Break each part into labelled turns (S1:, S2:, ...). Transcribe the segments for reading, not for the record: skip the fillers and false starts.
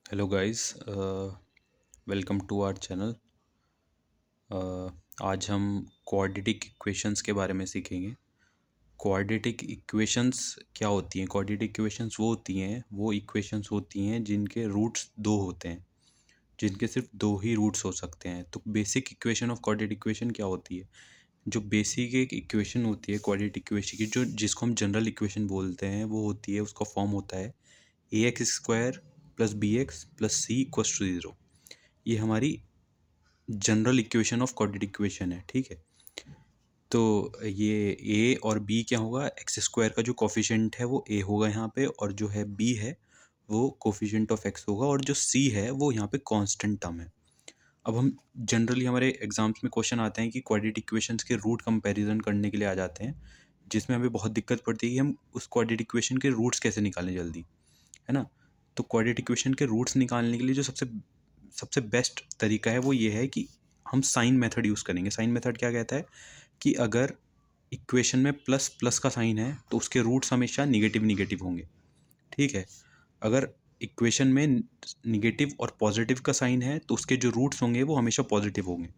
S1: Hello guys, welcome to our channel. आज हम quadratic equations के बारे में सीखेंगे। क्वाड्रेटिक इक्वेशंस क्या होती हैं? क्वाड्रेटिक इक्वेशंस वो इक्वेशंस होती हैं जिनके रूट्स दो होते हैं, जिनके सिर्फ दो ही रूट्स हो सकते हैं। तो basic equation of quadratic equation क्या होती है? जो बेसिक एक इक्वेशन होती है क्वाड्रेटिक इक्वेशन की, जो जिसको हम जनरल इक्वेशन बोलते हैं, वो होती है, उसका फॉर्म होता है ax² plus bx plus c equals to 0। ये हमारी general equation of quadratic equation है, ठीक है। तो ये ए और बी क्या होगा? एक्स स्क्वायर का जो कोफिशिएंट है वो ए होगा यहाँ पे, और जो है बी है वो कोफिशिएंट ऑफ एक्स होगा, और जो सी है वो यहाँ पे कांस्टेंट टर्म है। अब हम जनरली हमारे एग्जाम्स में क्वेश्चन आते हैं कि क्वाड्रेटिक इक्वेशंस के रूट कंपैरिजन करने के लिए आ जाते हैं, जिसमें हमें बहुत दिक्कत पड़ती है कि हम उस क्वाड्रेटिक इक्वेशन के रूट्स कैसे निकालें जल्दी, है ना। तो क्वाड्रेटिक इक्वेशन के रूट्स निकालने के लिए जो सबसे सबसे बेस्ट तरीका है वो ये है कि हम साइन मेथड यूज़ करेंगे। साइन मेथड क्या कहता है कि अगर इक्वेशन में प्लस प्लस का साइन है तो उसके रूट्स हमेशा निगेटिव निगेटिव होंगे, ठीक है। अगर इक्वेशन में निगेटिव और पॉजिटिव का साइन है तो उसके जो रूट्स होंगे वो हमेशा पॉजिटिव होंगे,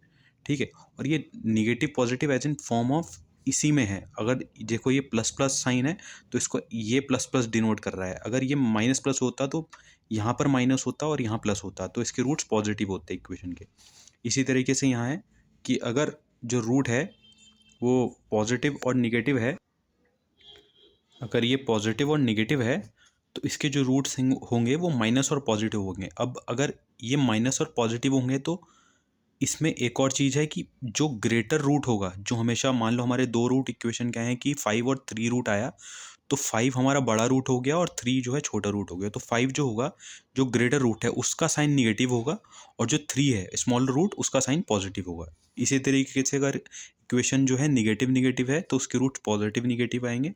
S1: ठीक है। और ये negative positive as in form of इसी में है। अगर देखो ये प्लस प्लस साइन है तो इसको ये प्लस प्लस डिनोट कर रहा है। अगर ये माइनस प्लस होता तो यहाँ पर माइनस होता और यहाँ प्लस होता, तो इसके रूट्स पॉजिटिव होते इक्वेशन के। इसी तरीके से यहाँ है कि अगर जो रूट है वो पॉजिटिव और निगेटिव है, अगर ये पॉजिटिव और निगेटिव है तो इसके जो रूट्स होंगे वो माइनस और पॉजिटिव होंगे। अब अगर ये माइनस और पॉजिटिव होंगे तो इसमें एक और चीज़ है कि जो ग्रेटर रूट होगा, जो हमेशा, मान लो हमारे दो रूट इक्वेशन क्या है कि 5 और 3 रूट आया, तो 5 हमारा बड़ा रूट हो गया और 3 जो है छोटा रूट हो गया। तो 5 जो होगा, जो ग्रेटर रूट है उसका साइन निगेटिव होगा, और जो 3 है स्मॉल रूट, उसका साइन पॉजिटिव होगा। इसी तरीके से अगर इक्वेशन जो है निगेटिव निगेटिव है तो उसके रूट पॉजिटिव निगेटिव आएंगे,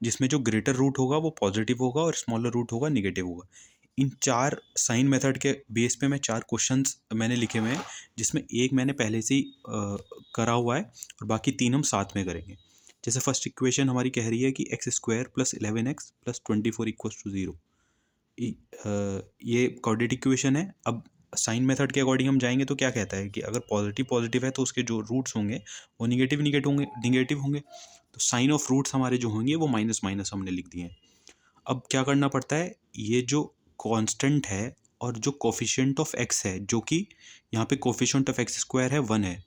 S1: जिसमें जो ग्रेटर रूट होगा वो पॉजिटिव होगा और स्मॉलर रूट होगा निगेटिव होगा। इन चार साइन मेथड के बेस पे मैं चार क्वेश्चंस मैंने लिखे हुए हैं, जिसमें एक मैंने पहले से ही करा हुआ है और बाकी तीन हम साथ में करेंगे। जैसे फर्स्ट इक्वेशन हमारी कह रही है कि x² plus 11x plus 24 equals to 0। ये क्वाड्रेटिक इक्वेशन है। अब साइन मेथड के अकॉर्डिंग हम जाएंगे तो क्या कहता है कि अगर पॉजिटिव पॉजिटिव है तो उसके जो रूट्स होंगे वो निगेटिव निगेटिव होंगे। तो साइन ऑफ रूट्स हमारे जो होंगे वो माइनस माइनस हमने लिख दिए हैं। अब क्या करना पड़ता है, ये जो कांस्टेंट है और जो कोफिशिएंट ऑफ एक्स है, जो कि यहाँ पे कोफिशिएंट ऑफ एक्स स्क्वायर है 1 है,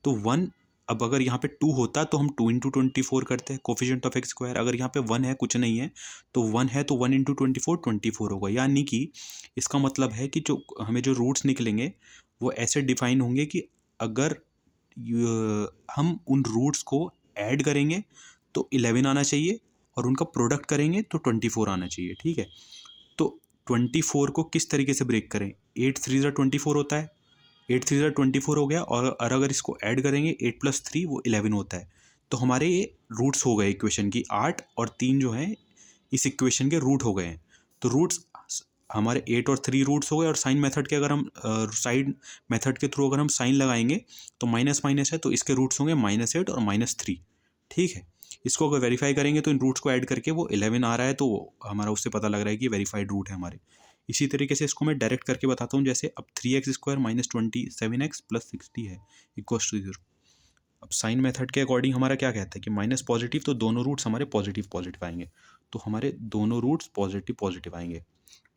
S1: तो 1, अब अगर यहाँ पे 2 होता तो हम 2 इंटू 24 करते हैं कोफिशिएंट ऑफ एक्स स्क्वायर। अगर यहाँ पे 1 है, कुछ नहीं है, तो 1 है तो 1 इंटू 24 होगा। यानी कि इसका मतलब है कि जो हमें जो रूट्स निकलेंगे वो ऐसे डिफाइन होंगे कि अगर हम उन रूट्स को ऐड करेंगे तो 11 आना चाहिए, और उनका प्रोडक्ट करेंगे तो 24 आना चाहिए, ठीक है। तो 24 को किस तरीके से ब्रेक करें? 8 3 ज़ा 24 होता है, 8 3 ज़ा 24 हो गया, और अगर इसको ऐड करेंगे 8 प्लस 3 वो 11 होता है। तो हमारे ये रूट्स हो गए इक्वेशन की 8, और 3 जो हैं इस इक्वेशन के रूट हो गए हैं। तो रूट्स हमारे 8 और 3 रूट्स हो गए, और साइन मेथड के अगर हम साइन मेथड के थ्रू अगर हम साइन लगाएंगे तो माइनस माइनस है तो इसके रूट्स होंगे -8 और -3, ठीक है। इसको अगर वेरीफाई करेंगे तो इन रूट्स को ऐड करके वो 11 आ रहा है, तो हमारा उससे पता लग रहा है कि वेरीफाइड रूट है हमारे। इसी तरीके से इसको मैं डायरेक्ट करके बताता हूँ। जैसे अब 3x² माइनस 27x प्लस 60 है इक्वल्स टू 0। अब साइन मेथड के अकॉर्डिंग हमारा क्या कहता है कि माइनस पॉजिटिव, तो दोनों रूट्स हमारे पॉजिटिव पॉजिटिव आएंगे, तो हमारे दोनों रूट्स पॉजिटिव पॉजिटिव आएंगे,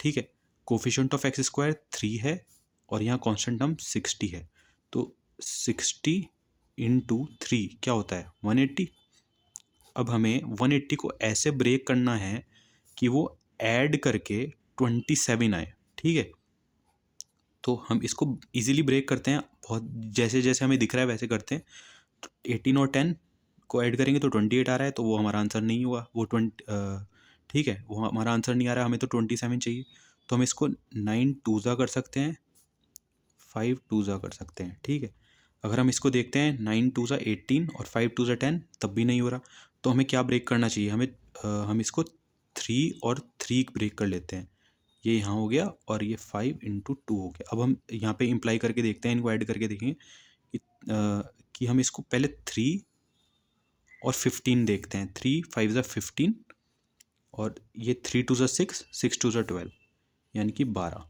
S1: ठीक है। कोफिशिएंट ऑफ एक्स स्क्वायर 3 है और यहाँ कॉन्स्टेंट टर्म 60 है, तो 60 इंटू 3 क्या होता है? 180। अब हमें 180 को ऐसे ब्रेक करना है कि वो ऐड करके 27 आए, ठीक है। तो हम इसको इजीली ब्रेक करते हैं, बहुत जैसे जैसे हमें दिख रहा है वैसे करते हैं। 18 और 10 को ऐड करेंगे तो 28 आ रहा है, तो वो हमारा आंसर नहीं हुआ, वो 20, ठीक है, वो हमारा आंसर नहीं आ रहा, हमें तो 27 चाहिए। तो हम इसको 9 2 कर सकते हैं, 5 2 कर सकते हैं, ठीक है। अगर हम इसको देखते हैं 9 2 18 और 5 2 10, तब भी नहीं हो रहा, तो हमें क्या ब्रेक करना चाहिए? हमें हम इसको 3 और 3 ब्रेक कर लेते हैं। ये यहाँ हो गया और ये 5 इंटू 2 हो गया। अब हम यहाँ पे इम्प्लाई करके देखते हैं, इनको ऐड करके देखेंगे कि हम इसको पहले 3 और 15 देखते हैं। 3 5 ज़ा 15, और ये 3 2 ज़ा 6 6 2 ज़ा 12, यानी कि 12।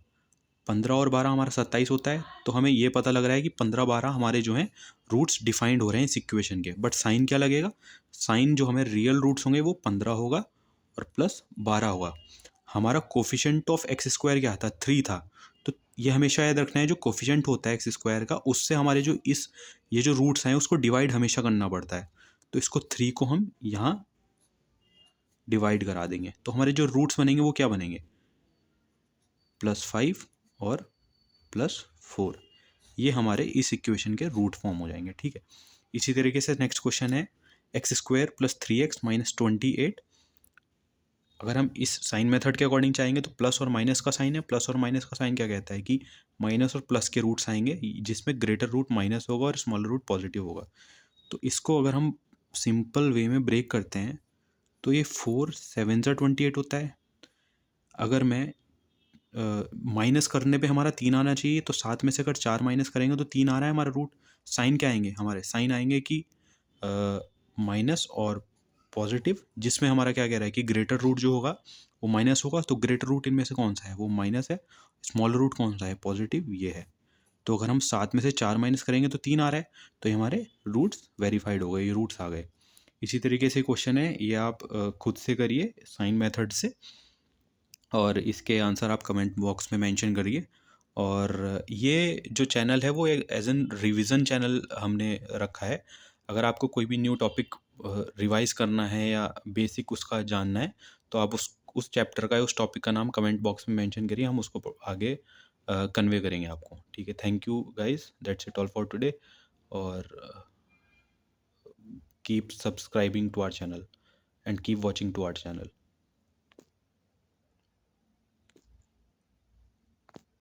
S1: 15 और 12 हमारा 27 होता है। तो हमें ये पता लग रहा है कि 15 12 हमारे जो हैं रूट्स डिफाइंड हो रहे हैं इस इक्वेशन के। बट साइन क्या लगेगा, साइन जो हमें रियल रूट्स होंगे वो 15 होगा और प्लस 12 होगा। हमारा कोफिशिएंट ऑफ एक्स स्क्वायर क्या था, 3 था। तो ये हमेशा याद रखना है, जो कोफिशिएंट होता है एक्स स्क्वायर का, उससे हमारे जो ये जो रूट्स हैं उसको डिवाइड हमेशा करना पड़ता है। तो इसको 3 को हम यहाँ डिवाइड करा देंगे, तो हमारे जो रूट्स बनेंगे वो क्या बनेंगे, +5 और +4। ये हमारे इस इक्वेशन के रूट फॉर्म हो जाएंगे। ठीक है, इसी तरीके से नेक्स्ट क्वेश्चन है x² + 3x - 28। अगर हम इस साइन मेथड के अकॉर्डिंग चाहेंगे तो प्लस और माइनस का साइन है। प्लस और माइनस का साइन क्या कहता है कि माइनस और प्लस के रूट्स आएंगे, जिसमें ग्रेटर रूट माइनस होगा और स्मॉलर रूट पॉजिटिव होगा। तो इसको अगर हम सिंपल वे में ब्रेक करते हैं तो ये 4 7 28 होता है। अगर मैं माइनस करने पे हमारा 3 आना चाहिए, तो 7 में से अगर 4 माइनस करेंगे तो 3 आ रहा है हमारा रूट। साइन क्या आएंगे हमारे, साइन आएंगे कि माइनस और पॉजिटिव, जिसमें हमारा क्या कह रहा है कि ग्रेटर रूट जो होगा वो माइनस होगा। तो ग्रेटर रूट इनमें से कौन सा है, वो माइनस है। स्मॉलर रूट कौन सा है, पॉजिटिव, ये है। तो अगर हम 7 में से 4 माइनस करेंगे तो 3 आ रहा है। तो ये हमारे रूट्स वेरीफाइड हो गए, ये रूट्स आ गए। इसी तरीके से क्वेश्चन है, ये आप खुद से करिए साइन मेथड से, और इसके आंसर आप कमेंट बॉक्स में मेंशन करिए। और ये जो चैनल है वो एक एज एन रिवीजन चैनल हमने रखा है। अगर आपको कोई भी न्यू टॉपिक रिवाइज करना है या बेसिक उसका जानना है, तो आप उस चैप्टर का या उस टॉपिक का नाम कमेंट बॉक्स में मेंशन करिए, हम उसको आगे कन्वे करेंगे आपको। ठीक है, thank you guys, that's it all for today. और keep subscribing to our channel and keep watching to our channel.